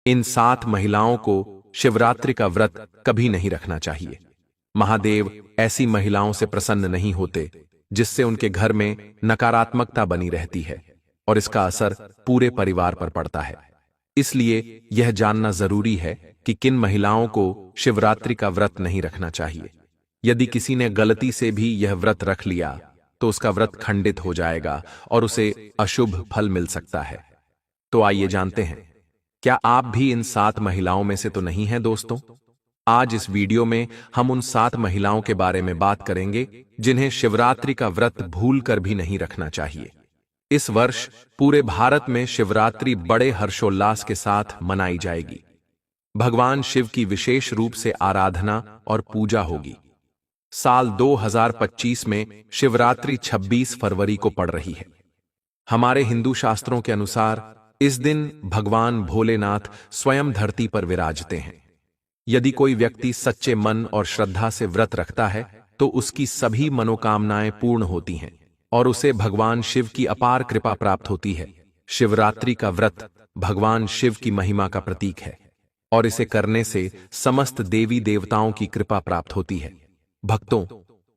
इन 7 महिलाओं को शिवरात्रि का व्रत कभी नहीं रखना चाहिए। महादेव ऐसी महिलाओं से प्रसन्न नहीं होते जिससे उनके घर में नकारात्मकता बनी रहती है और इसका असर पूरे परिवार पर पड़ता है। इसलिए यह जानना जरूरी है कि किन महिलाओं को शिवरात्रि का व्रत नहीं रखना चाहिए। यदि किसी ने गलती से भी यह व्रत रख लिया तो उसका व्रत खंडित हो जाएगा और उसे अशुभ फल मिल सकता है। तो आइए जानते हैं, क्या आप भी इन 7 महिलाओं में से तो नहीं हैं दोस्तों? आज इस वीडियो में हम उन 7 महिलाओं के बारे में बात करेंगे जिन्हें शिवरात्रि का व्रत भूलकर भी नहीं रखना चाहिए। इस वर्ष पूरे भारत में शिवरात्रि बड़े हर्षोल्लास के साथ मनाई जाएगी। भगवान शिव की विशेष रूप से आराधना और पूजा होगी। साल 2025 में शिवरात्रि 26 फरवरी को पड़ रही है। हमारे हिंदू शास्त्रों के अनुसार इस दिन भगवान भोलेनाथ स्वयं धरती पर विराजते हैं। यदि कोई व्यक्ति सच्चे मन और श्रद्धा से व्रत रखता है तो उसकी सभी मनोकामनाएं पूर्ण होती हैं और उसे भगवान शिव की अपार कृपा प्राप्त होती है। शिवरात्रि का व्रत भगवान शिव की महिमा का प्रतीक है और इसे करने से समस्त देवी देवताओं की कृपा प्राप्त होती है। भक्तों,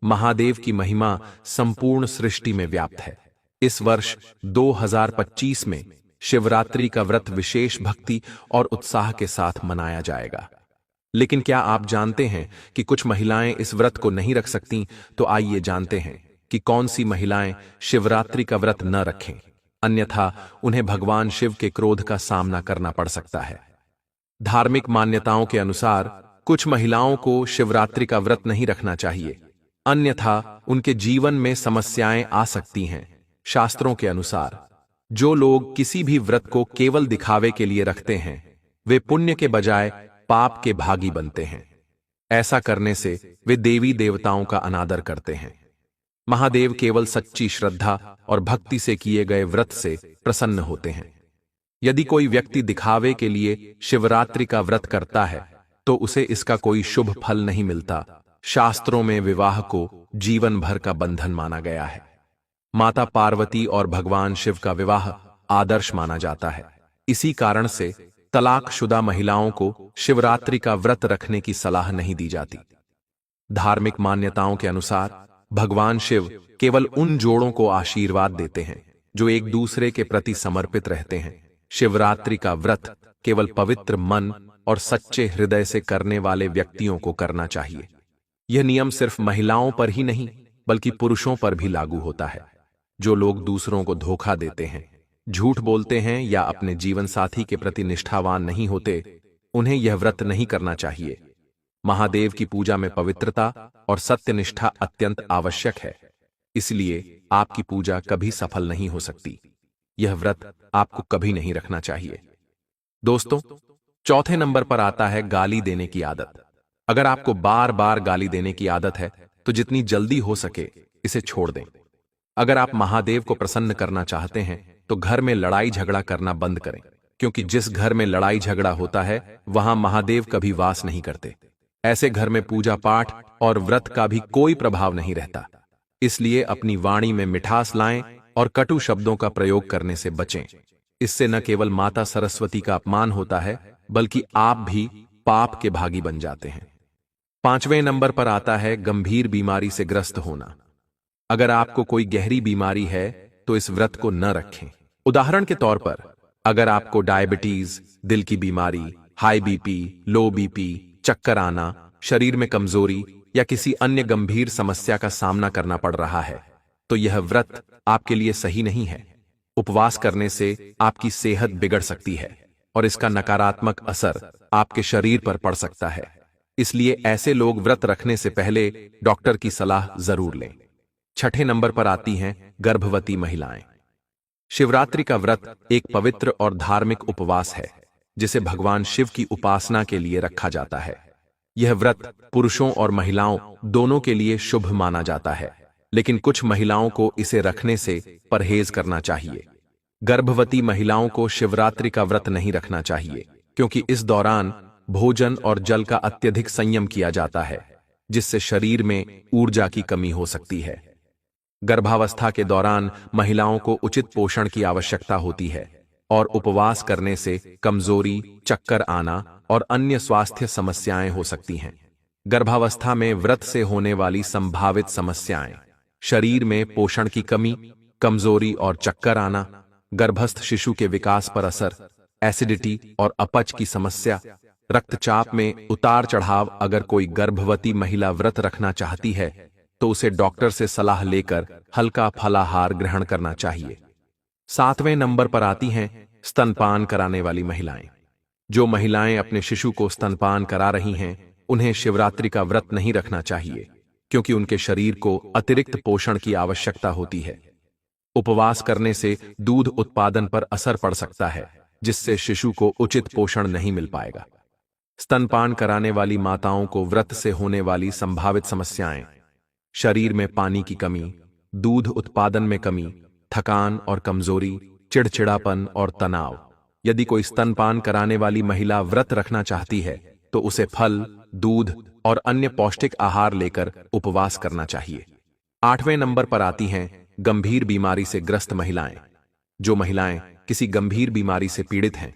महादेव की महिमा संपूर्ण सृष्टि में व्याप्त है। इस वर्ष 2025 में शिवरात्रि का व्रत विशेष भक्ति और उत्साह के साथ मनाया जाएगा। लेकिन क्या आप जानते हैं कि कुछ महिलाएं इस व्रत को नहीं रख सकती? तो आइए जानते हैं कि कौन सी महिलाएं शिवरात्रि का व्रत न रखें, अन्यथा उन्हें भगवान शिव के क्रोध का सामना करना पड़ सकता है। धार्मिक मान्यताओं के अनुसार कुछ महिलाओं को शिवरात्रि का व्रत नहीं रखना चाहिए, अन्यथा उनके जीवन में समस्याएं आ सकती हैं। शास्त्रों के अनुसार जो लोग किसी भी व्रत को केवल दिखावे के लिए रखते हैं वे पुण्य के बजाय पाप के भागी बनते हैं। ऐसा करने से वे देवी देवताओं का अनादर करते हैं। महादेव केवल सच्ची श्रद्धा और भक्ति से किए गए व्रत से प्रसन्न होते हैं। यदि कोई व्यक्ति दिखावे के लिए शिवरात्रि का व्रत करता है तो उसे इसका कोई शुभ फल नहीं मिलता। शास्त्रों में विवाह को जीवन भर का बंधन माना गया है। माता पार्वती और भगवान शिव का विवाह आदर्श माना जाता है। इसी कारण से तलाकशुदा महिलाओं को शिवरात्रि का व्रत रखने की सलाह नहीं दी जाती। धार्मिक मान्यताओं के अनुसार भगवान शिव केवल उन जोड़ों को आशीर्वाद देते हैं जो एक दूसरे के प्रति समर्पित रहते हैं। शिवरात्रि का व्रत केवल पवित्र मन और सच्चे हृदय से करने वाले व्यक्तियों को करना चाहिए। यह नियम सिर्फ महिलाओं पर ही नहीं बल्कि पुरुषों पर भी लागू होता है। जो लोग दूसरों को धोखा देते हैं, झूठ बोलते हैं या अपने जीवन साथी के प्रति निष्ठावान नहीं होते, उन्हें यह व्रत नहीं करना चाहिए। महादेव की पूजा में पवित्रता और सत्यनिष्ठा अत्यंत आवश्यक है, इसलिए आपकी पूजा कभी सफल नहीं हो सकती। यह व्रत आपको कभी नहीं रखना चाहिए। दोस्तों, चौथे नंबर पर आता है गाली देने की आदत। अगर आपको बार बार गाली देने की आदत है तो जितनी जल्दी हो सके इसे छोड़ दें। अगर आप महादेव को प्रसन्न करना चाहते हैं तो घर में लड़ाई झगड़ा करना बंद करें, क्योंकि जिस घर में लड़ाई झगड़ा होता है वहां महादेव कभी वास नहीं करते। ऐसे घर में पूजा पाठ और व्रत का भी कोई प्रभाव नहीं रहता। इसलिए अपनी वाणी में मिठास लाएं और कटु शब्दों का प्रयोग करने से बचें। इससे न केवल माता सरस्वती का अपमान होता है बल्कि आप भी पाप के भागी बन जाते हैं। 5वें नंबर पर आता है गंभीर बीमारी से ग्रस्त होना। अगर आपको कोई गहरी बीमारी है तो इस व्रत को न रखें। उदाहरण के तौर पर अगर आपको डायबिटीज, दिल की बीमारी, हाई बीपी, लो बीपी, चक्कर आना, शरीर में कमजोरी या किसी अन्य गंभीर समस्या का सामना करना पड़ रहा है तो यह व्रत आपके लिए सही नहीं है। उपवास करने से आपकी सेहत बिगड़ सकती है और इसका नकारात्मक असर आपके शरीर पर पड़ सकता है। इसलिए ऐसे लोग व्रत रखने से पहले डॉक्टर की सलाह जरूर लें। 6ठे नंबर पर आती हैं गर्भवती महिलाएं। शिवरात्रि का व्रत एक पवित्र और धार्मिक उपवास है जिसे भगवान शिव की उपासना के लिए रखा जाता है। यह व्रत पुरुषों और महिलाओं दोनों के लिए शुभ माना जाता है, लेकिन कुछ महिलाओं को इसे रखने से परहेज करना चाहिए। गर्भवती महिलाओं को शिवरात्रि का व्रत नहीं रखना चाहिए क्योंकि इस दौरान भोजन और जल का अत्यधिक संयम किया जाता है, जिससे शरीर में ऊर्जा की कमी हो सकती है। गर्भावस्था के दौरान महिलाओं को उचित पोषण की आवश्यकता होती है। और उपवास करने से कमजोरी, चक्कर आना और अन्य स्वास्थ्य समस्याएं हो सकती हैं। गर्भावस्था में व्रत से होने वाली संभावित समस्याएं: शरीर में पोषण की कमी, कमजोरी और चक्कर आना, गर्भस्थ शिशु के विकास पर असर, एसिडिटी और अपच की समस्या, रक्तचाप में उतार चढ़ाव। अगर कोई गर्भवती महिला व्रत रखना चाहती है तो उसे डॉक्टर से सलाह लेकर हल्का फलाहार ग्रहण करना चाहिए। 7वें नंबर पर आती हैं स्तनपान कराने वाली महिलाएं। जो महिलाएं अपने शिशु को स्तनपान करा रही हैं, उन्हें शिवरात्रि का व्रत नहीं रखना चाहिए, क्योंकि उनके शरीर को अतिरिक्त पोषण की आवश्यकता होती है। उपवास करने से दूध उत्पादन पर असर पड़ सकता है, जिससे शिशु को उचित पोषण नहीं मिल पाएगा। स्तनपान कराने वाली माताओं को व्रत से होने वाली संभावित समस्याएं: शरीर में पानी की कमी, दूध उत्पादन में कमी, थकान और कमजोरी, चिड़चिड़ापन और तनाव। यदि कोई स्तनपान कराने वाली महिला व्रत रखना चाहती है तो उसे फल, दूध और अन्य पौष्टिक आहार लेकर उपवास करना चाहिए। 8वें नंबर पर आती हैं गंभीर बीमारी से ग्रस्त महिलाएं। जो महिलाएं किसी गंभीर बीमारी से पीड़ित हैं,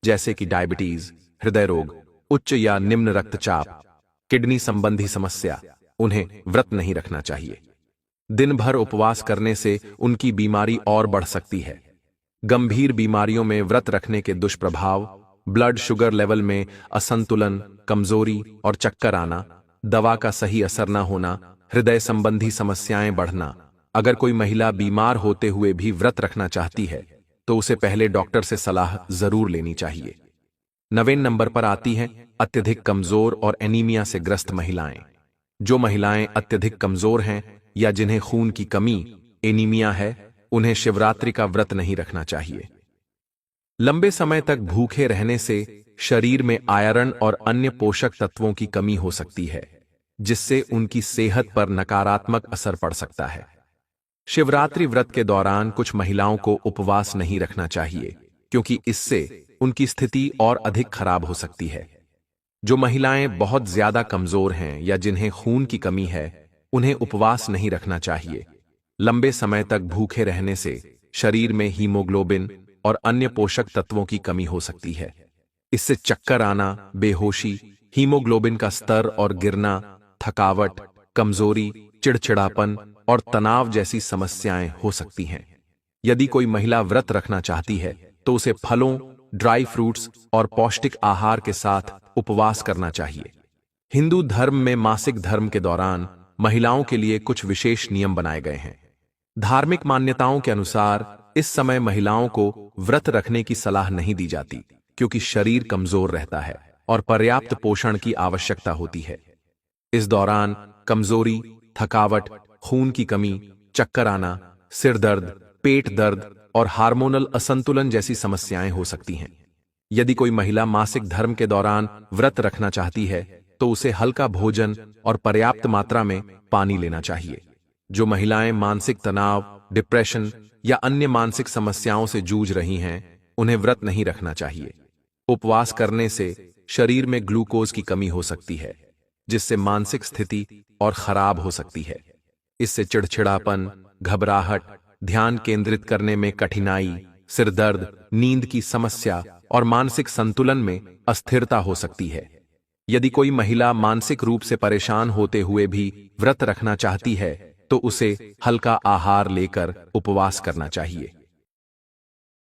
जैसे कि डायबिटीज, हृदय रोग, उच्च या निम्न रक्तचाप, किडनी संबंधी समस्या, उन्हें व्रत नहीं रखना चाहिए। दिन भर उपवास करने से उनकी बीमारी और बढ़ सकती है। गंभीर बीमारियों में व्रत रखने के दुष्प्रभाव: ब्लड शुगर लेवल में असंतुलन, कमजोरी और चक्कर आना, दवा का सही असर न होना, हृदय संबंधी समस्याएं बढ़ना। अगर कोई महिला बीमार होते हुए भी व्रत रखना चाहती है तो उसे पहले डॉक्टर से सलाह जरूर लेनी चाहिए। 9वें नंबर पर आती हैं अत्यधिक कमजोर और एनीमिया से ग्रस्त महिलाएं। जो महिलाएं अत्यधिक कमजोर हैं या जिन्हें खून की कमी, एनीमिया है, उन्हें शिवरात्रि का व्रत नहीं रखना चाहिए। लंबे समय तक भूखे रहने से शरीर में आयरन और अन्य पोषक तत्वों की कमी हो सकती है, जिससे उनकी सेहत पर नकारात्मक असर पड़ सकता है। शिवरात्रि व्रत के दौरान कुछ महिलाओं को उपवास नहीं रखना चाहिए, क्योंकि इससे उनकी स्थिति और अधिक खराब हो सकती है। जो महिलाएं बहुत ज्यादा कमजोर हैं या जिन्हें खून की कमी है, उन्हें उपवास नहीं रखना चाहिए। लंबे समय तक भूखे रहने से शरीर में हीमोग्लोबिन और अन्य पोषक तत्वों की कमी हो सकती है। इससे चक्कर आना, बेहोशी, हीमोग्लोबिन का स्तर और गिरना, थकावट, कमजोरी, चिड़चिड़ापन और तनाव जैसी समस्याएं हो सकती हैं। यदि कोई महिला व्रत रखना चाहती है तो उसे फलों, ड्राई फ्रूट्स और पौष्टिक आहार के साथ उपवास करना चाहिए। हिंदू धर्म में मासिक धर्म के दौरान महिलाओं के लिए कुछ विशेष नियम बनाए गए हैं। धार्मिक मान्यताओं के अनुसार इस समय महिलाओं को व्रत रखने की सलाह नहीं दी जाती, क्योंकि शरीर कमजोर रहता है और पर्याप्त पोषण की आवश्यकता होती है। इस दौरान कमजोरी, थकावट, खून की कमी, चक्कर आना, सिर दर्द, पेट दर्द और हार्मोनल असंतुलन जैसी समस्याएं हो सकती हैं। यदि कोई महिला मासिक धर्म के दौरान व्रत रखना चाहती है तो उसे हल्का भोजन और पर्याप्त मात्रा में पानी लेना चाहिए। जो महिलाएं मानसिक तनाव, डिप्रेशन या अन्य मानसिक समस्याओं से जूझ रही हैं, उन्हें व्रत नहीं रखना चाहिए। उपवास करने से शरीर में ग्लूकोज की कमी हो सकती है, जिससे मानसिक स्थिति और खराब हो सकती है। इससे चिड़चिड़ापन, घबराहट, ध्यान केंद्रित करने में कठिनाई, सिर दर्द, नींद की समस्या और मानसिक संतुलन में अस्थिरता हो सकती है। यदि कोई महिला मानसिक रूप से परेशान होते हुए भी व्रत रखना चाहती है तो उसे हल्का आहार लेकर उपवास करना चाहिए।